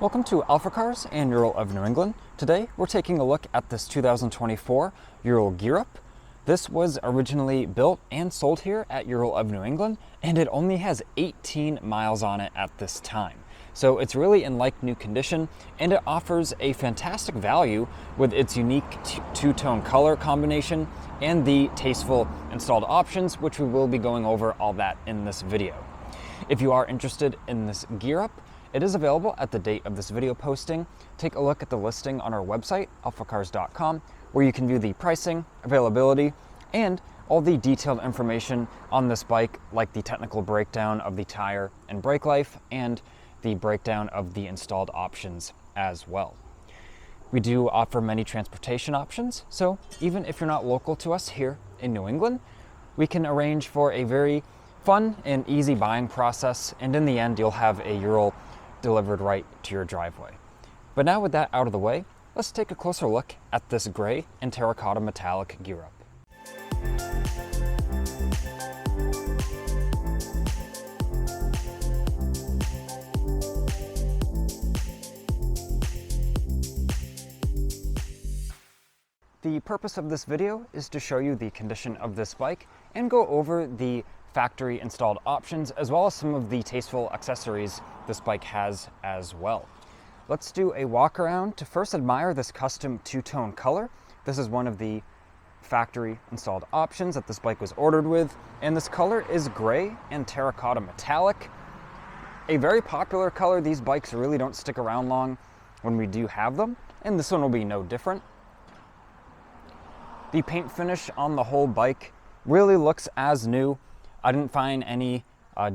Welcome to AlphaCars and Ural of New England. Today we're taking a look at this 2024 Ural Gear Up. This was originally built and sold here at Ural of New England, and it only has 18 miles on it at this time. So it's really in like new condition, and it offers a fantastic value with its unique two-tone color combination and the tasteful installed options, which we will be going over all that in this video. If you are interested in this Gear Up, it is available at the date of this video posting. Take a look at the listing on our website, alphacars.com, where you can view the pricing, availability, and all the detailed information on this bike, like the technical breakdown of the tire and brake life, and the breakdown of the installed options as well. We do offer many transportation options, so even if you're not local to us here in New England, we can arrange for a very fun and easy buying process, and in the end you'll have a Ural delivered right to your driveway. But now with that out of the way, let's take a closer look at this gray and terracotta metallic Gear Up. The purpose of this video is to show you the condition of this bike and go over the factory installed options as well as some of the tasteful accessories this bike has as well. Let's do a walk around to first admire this custom two-tone color. This is one of the factory installed options that this bike was ordered with, and this color is gray and terracotta metallic. A very popular color. These bikes really don't stick around long when we do have them, and this one will be no different. The paint finish on the whole bike really looks as new. I didn't find any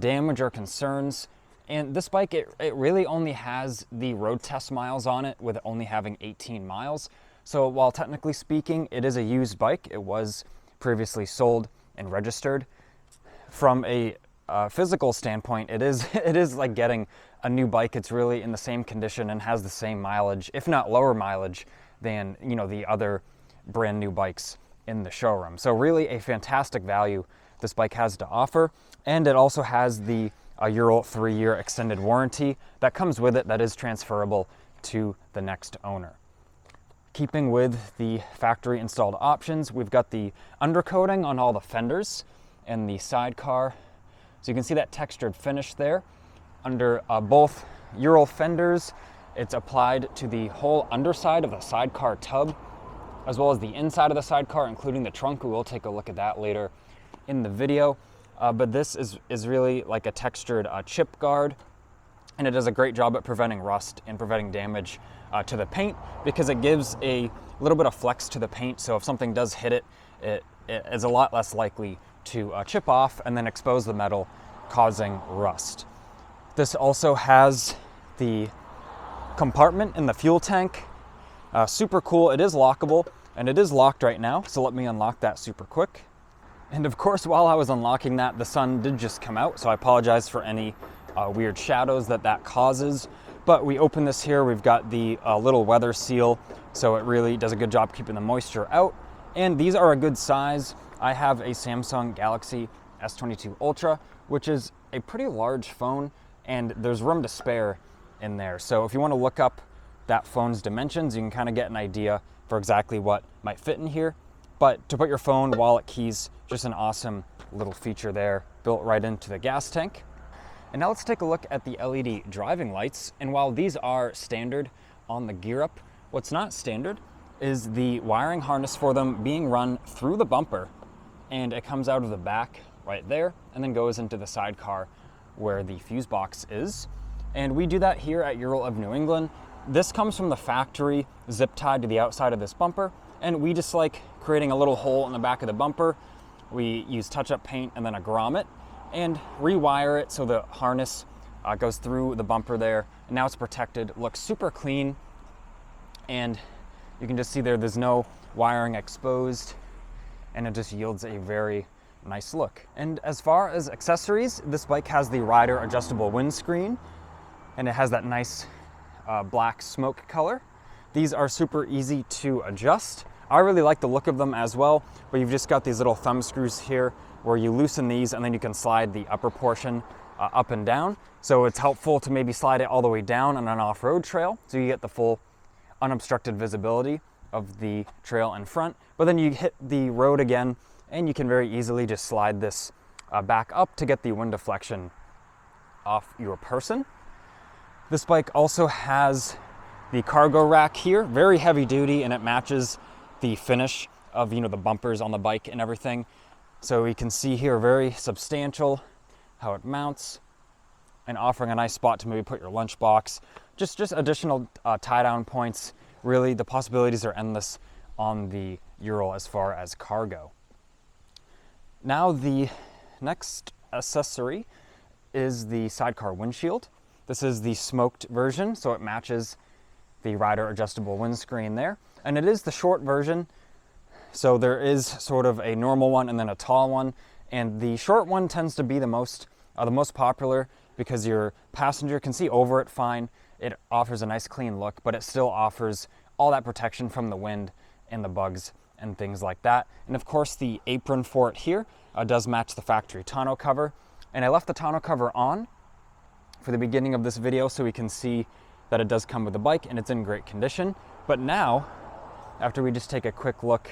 damage or concerns. And this bike, it really only has the road test miles on it, with it only having 18 miles. So while technically speaking, it is a used bike, it was previously sold and registered. From a physical standpoint, it is like getting a new bike. It's really in the same condition and has the same mileage, if not lower mileage, than the other brand new bikes in the showroom. So really a fantastic value this bike has to offer, and it also has the Ural 3-year extended warranty that comes with it that is transferable to the next owner. Keeping with the factory installed options, we've got the undercoating on all the fenders and the sidecar. So you can see that textured finish there. Under both Ural fenders, it's applied to the whole underside of the sidecar tub, as well as the inside of the sidecar, including the trunk. We will take a look at that later in the video. But this is really like a textured chip guard, and it does a great job at preventing rust and preventing damage to the paint, because it gives a little bit of flex to the paint. So if something does hit it, it is a lot less likely to chip off and then expose the metal, causing rust. This also has the compartment in the fuel tank. Super cool. It is lockable, and it is locked right now, so let me unlock that super quick. And of course, while I was unlocking that, the sun did just come out, so I apologize for any weird shadows that causes. But we open this here, we've got the little weather seal, so it really does a good job keeping the moisture out. And these are a good size. I have a Samsung Galaxy S22 Ultra, which is a pretty large phone, and there's room to spare in there. So if you want to look up that phone's dimensions, you can kind of get an idea for exactly what might fit in here. But to put your phone, wallet, keys, just an awesome little feature there, built right into the gas tank. And now let's take a look at the LED driving lights. And while these are standard on the Gear Up, what's not standard is the wiring harness for them being run through the bumper, and it comes out of the back right there and then goes into the sidecar where the fuse box is. And we do that here at Ural of New England. This comes from the factory, zip tied to the outside of this bumper, and we just like creating a little hole in the back of the bumper. We use touch-up paint and then a grommet and rewire it so the harness goes through the bumper there, and now it's protected. Looks super clean, and you can just see there's no wiring exposed, and it just yields a very nice look. And as far as accessories, this bike has the rider adjustable windscreen, and it has that nice black smoke color. These are super easy to adjust. I really like the look of them as well, but you've just got these little thumb screws here where you loosen these, and then you can slide the upper portion up and down. So it's helpful to maybe slide it all the way down on an off-road trail so you get the full unobstructed visibility of the trail in front. But then you hit the road again and you can very easily just slide this back up to get the wind deflection off your person. This bike also has the cargo rack here, very heavy duty, and it matches the finish of, you know, the bumpers on the bike and everything. So we can see here very substantial how it mounts and offering a nice spot to maybe put your lunchbox. Just additional tie down points. Really, the possibilities are endless on the Ural as far as cargo. Now the next accessory is the sidecar windshield. This is the smoked version, so it matches the rider adjustable windscreen there. And it is the short version, so there is sort of a normal one and then a tall one. And the short one tends to be the most popular because your passenger can see over it fine. It offers a nice clean look, but it still offers all that protection from the wind and the bugs and things like that. And of course the apron for it here does match the factory tonneau cover. And I left the tonneau cover on for the beginning of this video so we can see that it does come with the bike and it's in great condition. But now, after we just take a quick look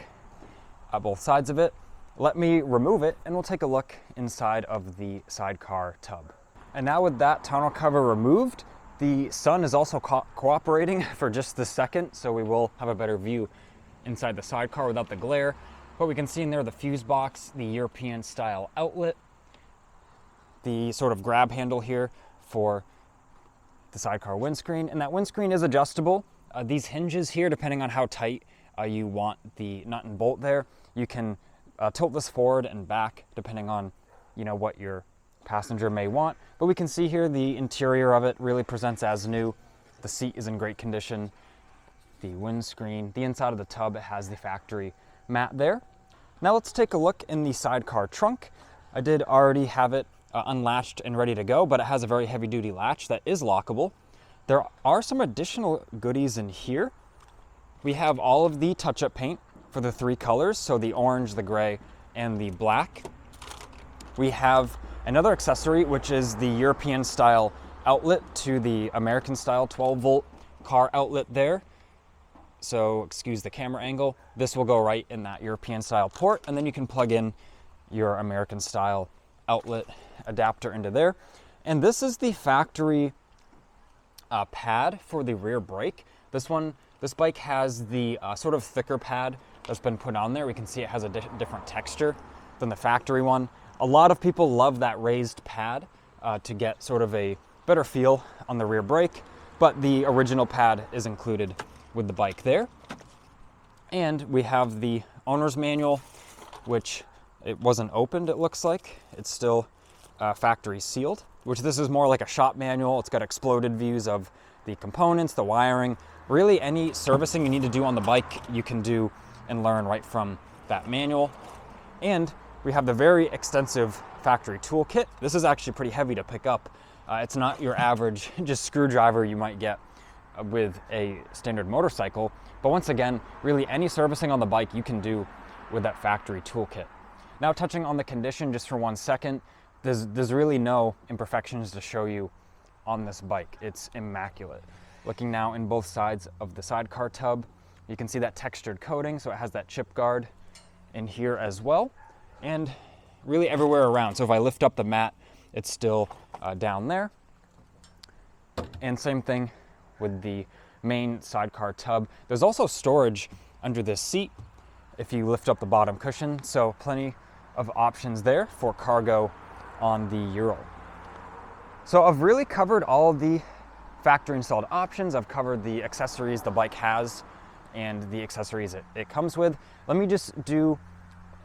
at both sides of it, let me remove it and we'll take a look inside of the sidecar tub. And now with that tonneau cover removed, the sun is also cooperating for just this second, so we will have a better view inside the sidecar without the glare. But we can see in there the fuse box, the European style outlet, the sort of grab handle here for the sidecar windscreen, and that windscreen is adjustable. These hinges here, depending on how tight you want the nut and bolt there, you can tilt this forward and back depending on, you know, what your passenger may want. But we can see here the interior of it really presents as new. The seat is in great condition. The windscreen, the inside of the tub, it has the factory mat there. Now let's take a look in the sidecar trunk. I did already have it unlatched and ready to go, but it has a very heavy duty latch that is lockable. There are some additional goodies in here. We have all of the touch-up paint for the three colors, so the orange, the gray, and the black. We have another accessory, which is the European style outlet to the American style 12-volt car outlet there. So excuse the camera angle. This will go right in that European style port, and then you can plug in your American style outlet adapter into there. And this is the factory pad for the rear brake. This bike has the sort of thicker pad that's been put on there. We can see it has a different texture than the factory one. A lot of people love that raised pad to get sort of a better feel on the rear brake, but the original pad is included with the bike there. And we have the owner's manual, which it wasn't opened, it looks like. It's still factory sealed, which this is more like a shop manual. It's got exploded views of the components, the wiring. Really any servicing you need to do on the bike, you can do and learn right from that manual. And we have the very extensive factory toolkit. This is actually pretty heavy to pick up. It's not your average just screwdriver you might get with a standard motorcycle. But once again, really any servicing on the bike you can do with that factory toolkit. Now touching on the condition just for 1 second, there's really no imperfections to show you on this bike. It's immaculate. Looking now in both sides of the sidecar tub, you can see that textured coating, so it has that chip guard in here as well, and really everywhere around. So if I lift up the mat, it's still down there. And same thing with the main sidecar tub. There's also storage under this seat if you lift up the bottom cushion, so plenty of options there for cargo on the Ural. So I've really covered all of the factory installed options. I've covered the accessories the bike has and the accessories it comes with. Let me just do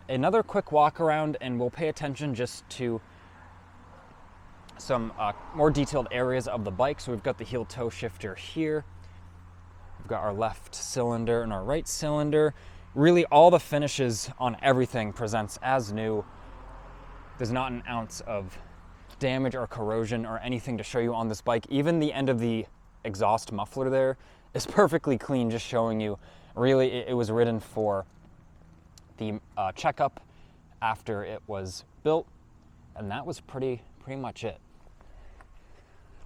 another quick walk around and we'll pay attention just to some more detailed areas of the bike. So we've got the heel toe shifter here. We've got our left cylinder and our right cylinder. Really all the finishes on everything presents as new. There's not an ounce of damage or corrosion or anything to show you on this bike. Even the end of the exhaust muffler there is perfectly clean, just showing you really it was ridden for the checkup after it was built, and that was pretty much it.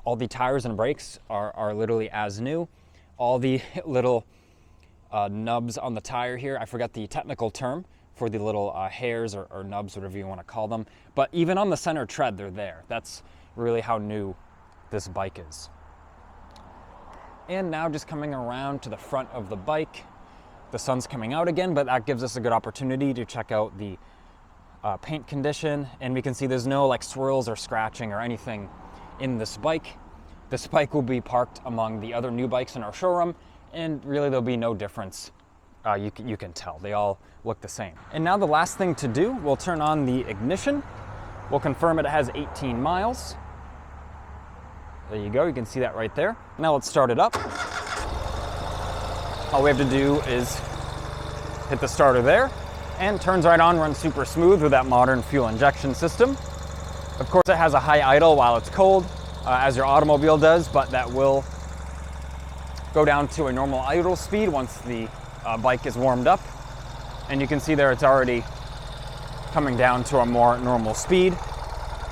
All the tires and brakes are literally as new. All the little nubs on the tire here, I forgot the technical term for the little hairs or nubs, whatever you want to call them. But even on the center tread, they're there. That's really how new this bike is. And now just coming around to the front of the bike, the sun's coming out again, but that gives us a good opportunity to check out the paint condition. And we can see there's no like swirls or scratching or anything in this bike. This bike will be parked among the other new bikes in our showroom, and really there'll be no difference. You can tell, they all look the same. And now the last thing to do, we'll turn on the ignition. We'll confirm it has 18 miles. There you go, you can see that right there. Now let's start it up. All we have to do is hit the starter there, and turns right on, runs super smooth with that modern fuel injection system. Of course, it has a high idle while it's cold, as your automobile does, but that will go down to a normal idle speed once the bike is warmed up. And you can see there it's already coming down to a more normal speed,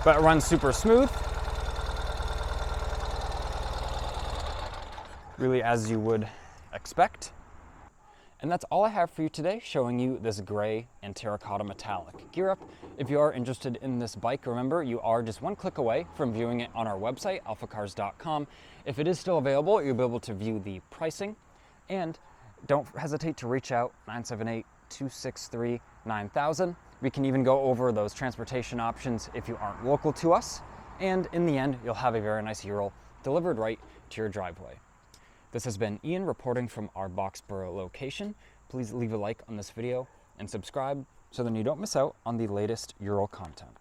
but it runs super smooth. Really as you would expect. And that's all I have for you today, showing you this gray and terracotta metallic Gear Up. If you are interested in this bike, remember you are just one click away from viewing it on our website, alphacars.com. If it is still available, you'll be able to view the pricing. And don't hesitate to reach out, 978-263-9000. We can even go over those transportation options if you aren't local to us. And in the end, you'll have a very nice Ural delivered right to your driveway. This has been Ian reporting from our Boxborough location. Please leave a like on this video and subscribe so then you don't miss out on the latest Ural content.